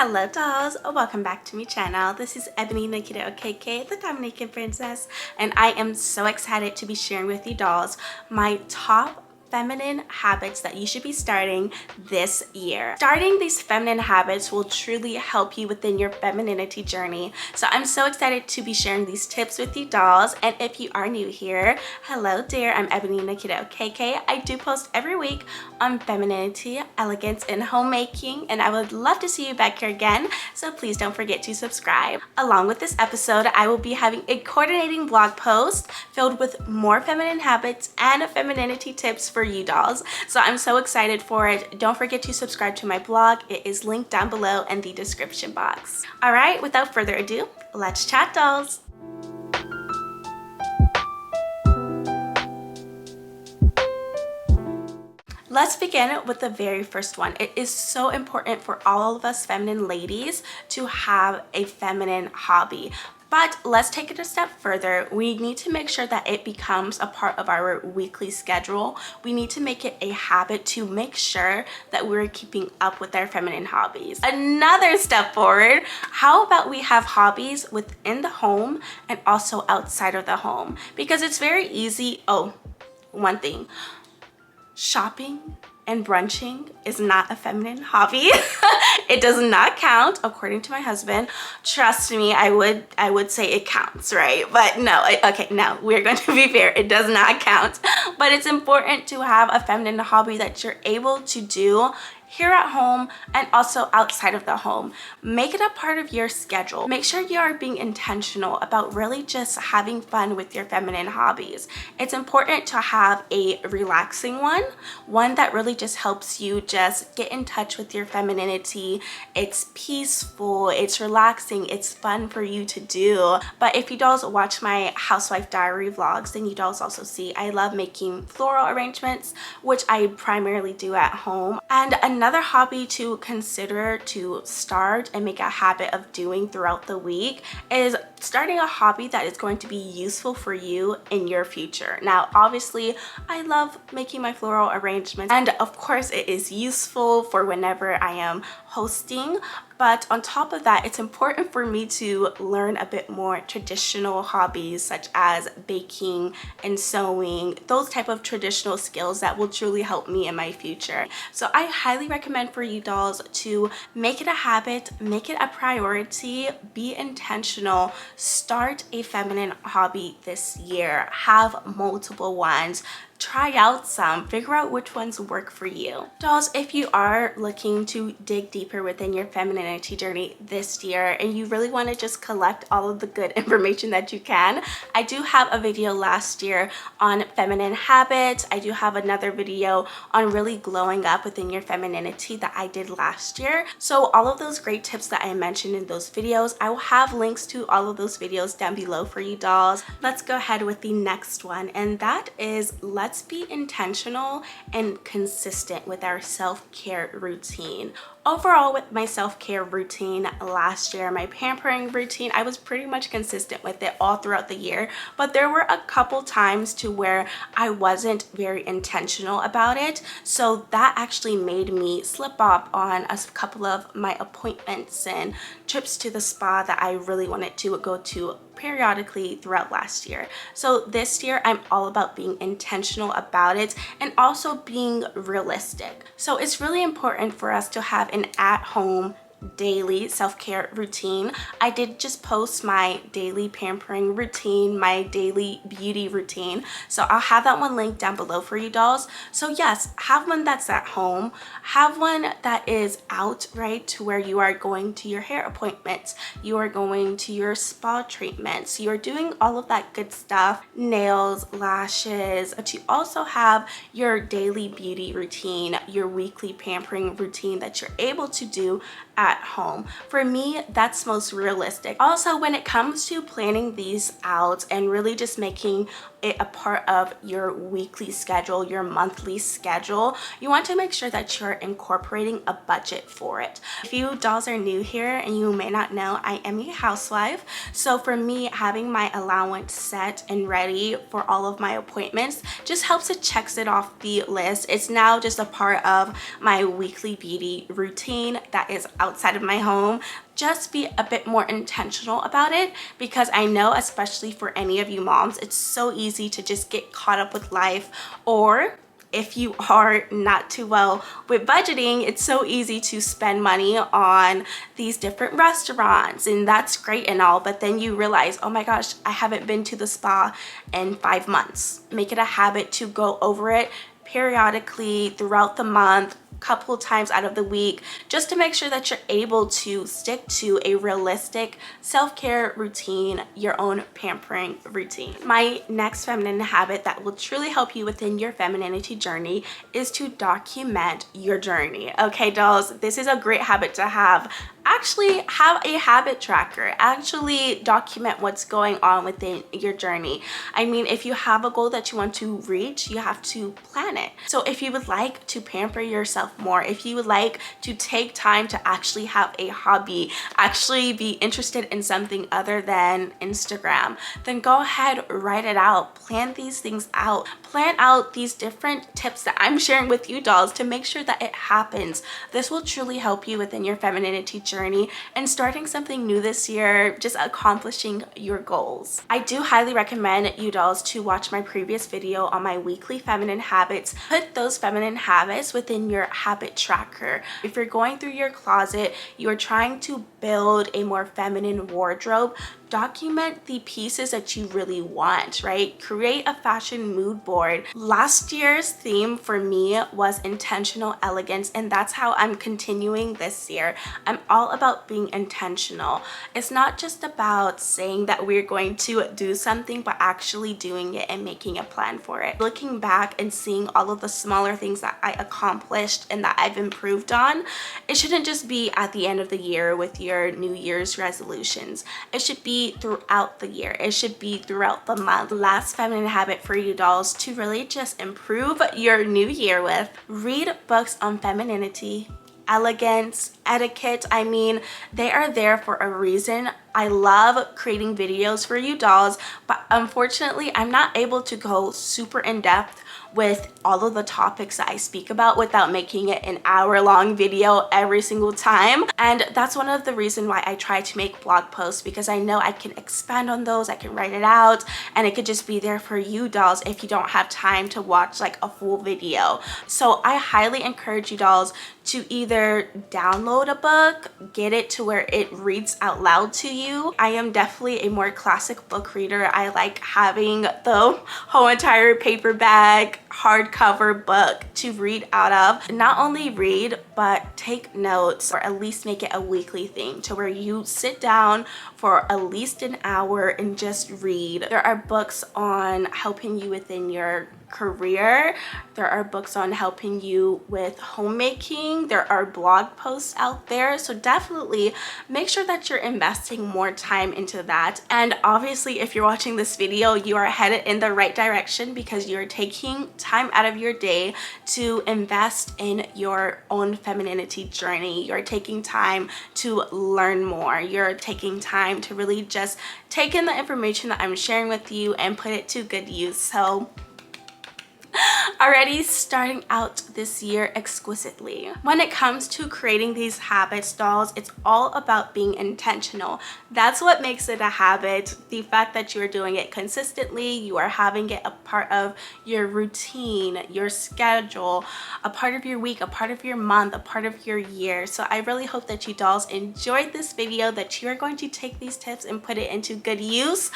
Hello dolls, welcome back to my channel. This is Femininity, the Dominican princess, and I am so excited to be sharing with you dolls my top feminine habits that you should be starting this year. Starting these feminine habits will truly help you within your femininity journey. So I'm so excited to be sharing these tips with you dolls. And if you are new here, hello dear, I'm Femininity. I do post every week on femininity, elegance, and homemaking, and I would love to see you back here again. So please don't forget to subscribe. Along with this episode, I will be having a coordinating blog post filled with more feminine habits and femininity tips for you dolls. So I'm so excited for it. Don't forget to subscribe to my blog. It is linked down below in the description box. All right, without further ado, let's chat dolls. Let's begin with the very first one. It is so important for all of us feminine ladies to have a feminine hobby. But let's take it a step further. We need to make sure that it becomes a part of our weekly schedule. We need to make it a habit to make sure that we're keeping up with our feminine hobbies. Another step forward, how about we have hobbies within the home and also outside of the home? Because it's very easy. Oh, one thing. Shopping and brunching is not a feminine hobby. It does not count according to my husband. Trust me, I would say it counts, right? But no, okay, no, we're going to be fair. It does not count. But it's important to have a feminine hobby that you're able to do here at home and also outside of the home. Make it a part of your schedule. Make sure you are being intentional about really just having fun with your feminine hobbies. It's important to have a relaxing one that really just helps you just get in touch with your femininity. It's peaceful, it's relaxing, it's fun for you to do. But if you dolls watch my housewife diary vlogs, then you dolls also see I love making floral arrangements, which I primarily do at home. And another hobby to consider to start and make a habit of doing throughout the week is starting a hobby that is going to be useful for you in your future. Now, obviously, I love making my floral arrangements, and of course, it is useful for whenever I am hosting. But on top of that, it's important for me to learn a bit more traditional hobbies such as baking and sewing, those type of traditional skills that will truly help me in my future. So I highly recommend for you dolls to make it a habit, make it a priority, be intentional, start a feminine hobby this year, have multiple ones. Try out some, figure out which ones work for you. Dolls, if you are looking to dig deeper within your femininity journey this year and you really want to just collect all of the good information that you can, I do have a video last year on feminine habits. I do have another video on really glowing up within your femininity that I did last year. So all of those great tips that I mentioned in those videos, I will have links to all of those videos down below for you dolls. Let's go ahead with the next one, and that is let's be intentional and consistent with our self-care routine. Overall, with my self-care routine last year, my pampering routine, I was pretty much consistent with it all throughout the year, but there were a couple times to where I wasn't very intentional about it. So that actually made me slip up on a couple of my appointments and trips to the spa that I really wanted to go to periodically throughout last year. So this year, I'm all about being intentional about it and also being realistic. So it's really important for us to have an at-home daily self-care routine. I did just post my daily pampering routine, my daily beauty routine. So I'll have that one linked down below for you dolls. So yes, have one that's at home. Have one that is out, right, to where you are going to your hair appointments, you are going to your spa treatments, you are doing all of that good stuff, nails, lashes, but you also have your daily beauty routine, your weekly pampering routine that you're able to do at home. For me, that's most realistic. Also, when it comes to planning these out and really just making it a part of your weekly schedule, your monthly schedule, you want to make sure that you're incorporating a budget for it. If you dolls are new here and you may not know, I am a housewife. So for me, having my allowance set and ready for all of my appointments just helps it checks it off the list. It's now just a part of my weekly beauty routine that is outside outside of my home, just be a bit more intentional about it, because I know, especially for any of you moms, it's so easy to just get caught up with life, or if you are not too well with budgeting, it's so easy to spend money on these different restaurants, and that's great and all, but then you realize, oh my gosh, I haven't been to the spa in 5 months. Make it a habit to go over it periodically throughout the month, couple times out of the week, just to make sure that you're able to stick to a realistic self-care routine, your own pampering routine. My next feminine habit that will truly help you within your femininity journey is to document your journey. Okay, dolls, this is a great habit to have. Actually have a habit tracker. Actually document what's going on within your journey. I mean, if you have a goal that you want to reach, you have to plan it. So if you would like to pamper yourself more, if you would like to take time to actually have a hobby, actually be interested in something other than Instagram, then go ahead, write it out, plan these things out, plan out these different tips that I'm sharing with you, dolls, to make sure that it happens. This will truly help you within your femininity journey and starting something new this year, just accomplishing your goals. I do highly recommend you dolls to watch my previous video on my weekly feminine habits. Put those feminine habits within your habit tracker. If you're going through your closet, you are trying to build a more feminine wardrobe, document the pieces that you really want, right? Create a fashion mood board. Last year's theme for me was intentional elegance, and that's how I'm continuing this year. I'm all about being intentional. It's not just about saying that we're going to do something, but actually doing it and making a plan for it. Looking back and seeing all of the smaller things that I accomplished and that I've improved on, it shouldn't just be at the end of the year with your New Year's resolutions. It should be throughout the year. It should be throughout the month. Last feminine habit for you dolls to really just improve your new year with: read books on femininity, elegance, etiquette. I mean, they are there for a reason. I love creating videos for you dolls, but unfortunately I'm not able to go super in depth with all of the topics that I speak about without making it an hour-long video every single time. And that's one of the reasons why I try to make blog posts, because I know I can expand on those, I can write it out, and it could just be there for you dolls if you don't have time to watch like a full video. So I highly encourage you dolls to either download a book, get it to where it reads out loud to you. I am definitely a more classic book reader. I like having the whole entire paperback hardcover book to read out of. Not only read, but take notes, or at least make it a weekly thing to where you sit down for at least an hour and just read. There are books on helping you within your career. There are books on helping you with homemaking. There are blog posts out there. So definitely make sure that you're investing more time into that. And obviously, if you're watching this video, you are headed in the right direction, because you're taking time out of your day to invest in your own femininity journey. You're taking time to learn more. You're taking time to really just take in the information that I'm sharing with you and put it to good use. So already starting out this year exquisitely. When it comes to creating these habits, dolls, it's all about being intentional. That's what makes it a habit. The fact that you're doing it consistently, you are having it a part of your routine, your schedule, a part of your week, a part of your month, a part of your year. So I really hope that you dolls enjoyed this video, that you are going to take these tips and put it into good use.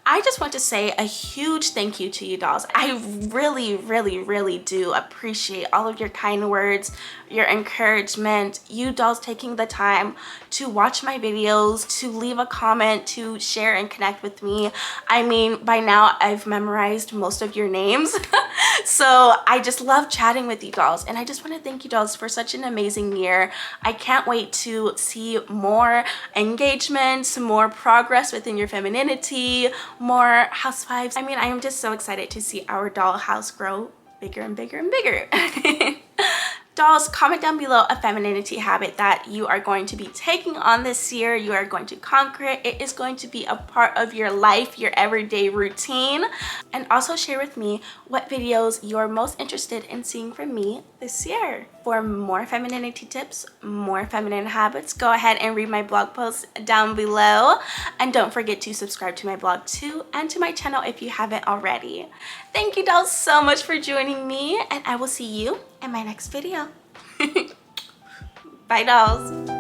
I just want to say a huge thank you to you dolls. I really do appreciate all of your kind words, your encouragement, you dolls taking the time to watch my videos, to leave a comment, to share and connect with me. I mean, by now I've memorized most of your names. So I just love chatting with you dolls, and I just want to thank you dolls for such an amazing year. I can't wait to see more engagement, more progress within your femininity, more housewives. I mean, I am just so excited to see our doll house grow bigger and bigger and bigger. Dolls, comment down below a femininity habit that you are going to be taking on this year. You are going to conquer it. It is going to be a part of your life, your everyday routine. And also share with me what videos you're most interested in seeing from me this year. For more femininity tips, more feminine habits, go ahead and read my blog post down below. And don't forget to subscribe to my blog too, and to my channel if you haven't already. Thank you dolls so much for joining me, and I will see you in my next video. Bye dolls.